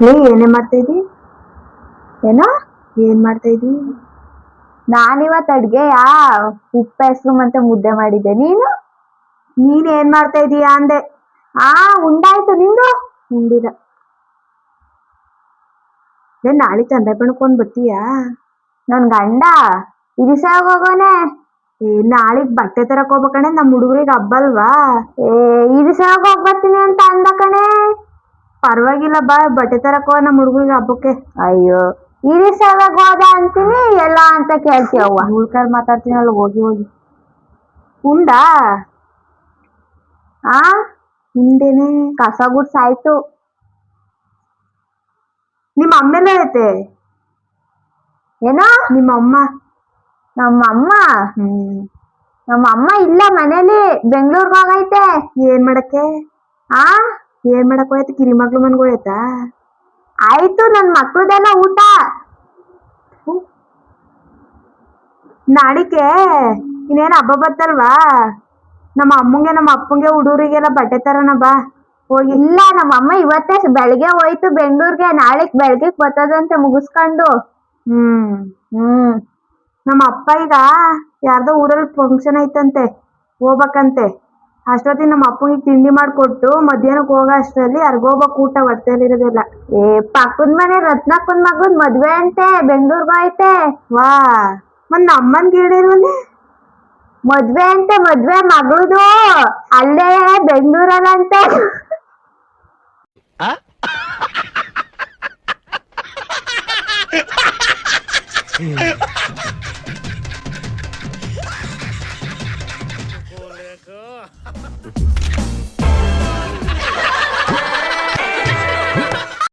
ಏನೇ ಮಾಡ್ತಾ ಇದ್ದಿ? ಏನೋ ಏನ್ ಮಾಡ್ತಾ ಇದ್ದಿ? ನಾನಿವತ್ ಅಡ್ಗೆಯ ಉಪ್ಪು ಹೆಸರು ಮತ್ತೆ ಮುದ್ದೆ ಮಾಡಿದ್ದೆ. ನೀನು? ನೀನ್ ಏನ್ ಮಾಡ್ತಾ ಇದೀಯಾ ಅಂದೆ. ಆ ಉಂಡಾಯ್ತು, ನಿಂದು? ಉಂಡಿಲ್ಲ. ನಾಳೆ ಚಂದ್ರಪ್ಪಣ್ಕೊಂಡ್ ಬರ್ತೀಯಾ? ನನ್ ಗಂಡ ಇರಿಸಾಗ ಹೋಗೋನೆ. ನಾಳಿಗ್ ಬಟ್ಟೆ ತರಕ್ ಹೋಗ್ಬೇಕಣೆ, ನಮ್ ಹುಡುಗರಿಗೆ ಹಬ್ಬ ಅಲ್ವಾ? ಇರಿಸಾಗ ಹೋಗ್ ಬರ್ತೀನಿ ಅಂತ ಅಂದ ಕಣೆ. ಪರವಾಗಿಲ್ಲ ಬಾ, ಬಟ್ಟೆ ತರಕ್ ಹೋಗ ನಮ್ ಹುಡುಗರಿಗೆ ಹಬ್ಬಕ್ಕೆ. ಅಯ್ಯೋ, ಇರಿಸಾಗ ಹೋದ ಅಂತೀನಿ ಎಲ್ಲ ಅಂತ ಕೇಳ್ತೀಯವ್ವ. ಉಳ್ಕಾರ್ ಮಾತಾಡ್ತೀನಲ್ಲ, ಹೋಗಿ ಹೋಗಿ. ಉಂಡಾ? ಆ ಹಿಂದೇನೆ ಕಸ ಗುಡ್ಸಾಯ್ತು. ನಿಮ್ಮ ಅಮ್ಮೆಲ್ಲ ಐತೆ? ಏನೋ ನಿಮ್ಮ ಅಮ್ಮ? ನಮ್ಮಮ್ಮ ಹ್ಮ್. ನಮ್ಮಮ್ಮ ಇಲ್ಲ ಮನೇಲಿ, ಬೆಂಗ್ಳೂರ್ಗ್ ಹೋಗೈತೆ. ಏನ್ ಮಾಡಕ್ಕೆ? ಆ ಏನ್ ಮಾಡಕ್ ಹೋಯ್ತು? ಕಿರಿ ಮಕ್ಳು ಮನ್ಗ ಹೋಯ್ತಾ? ಆಯ್ತು, ನನ್ ಮಕ್ಳದೆಲ್ಲ ಊಟ. ನಾಳಿಕೆ ಇನ್ನೇನ್ ಹಬ್ಬ ಬರ್ತಲ್ವಾ, ನಮ್ಮ ಅಮ್ಮಂಗೆ ನಮ್ಮ ಅಪ್ಪಂಗೆ ಹುಡುಗರಿಗೆಲ್ಲ ಬಟ್ಟೆ ತರನ ಬಾ ಹೋಗಿ. ಇಲ್ಲ, ನಮ್ಮಮ್ಮ ಇವತ್ತೇ ಬೆಳಗ್ಗೆ ಹೋಯ್ತು ಬೆಂಗ್ಳೂರ್ಗೆ, ನಾಳೆಗ್ ಬೆಳಗ್ಗೆ ಬರ್ತದಂತೆ ಮುಗಿಸ್ಕೊಂಡು. ಹ್ಮ್. ಹ್ಮ್. ನಮ್ಮ ಅಪ್ಪ ಈಗ ಯಾರ್ದೋ ಊರಲ್ಲಿ ಫಂಕ್ಷನ್ ಐತಂತೆ, ಹೋಗ್ಬೇಕಂತೆ. ಅಷ್ಟೊತ್ತಿಗೆ ನಮ್ಮ ಅಪ್ಪಂಗೆ ತಿಂಡಿ ಮಾಡ್ಕೊಟ್ಟು ಮಧ್ಯಾಹ್ನಕ್ಕೆ ಹೋಗೋ ಅಷ್ಟರಲ್ಲಿ ಅರ್ಗೋಗ್ಬೇಕು, ಊಟ ಹೊಟ್ಟೆಲಿರೋದಿಲ್ಲ. ಪಕ್ಕದ ಮನೆ ರತ್ನಕ್ಕನ್ ಮಗನ್ ಮದ್ವೆ ಅಂತೆ, ಬೆಂಗ್ಳೂರ್ಗ ಐತೆ. ವಾ, ಮತ್ ನಮ್ಮನ್ ಕೇಳಿಲ್ವಲ್ಲೇ? ಮದ್ವೆ ಅಂತೆ, ಮದ್ವೆ ಮಗಳದು ಅಲ್ಲೇ ಬೆಂಗ್ಳೂರಲ್ಲಂತೆ.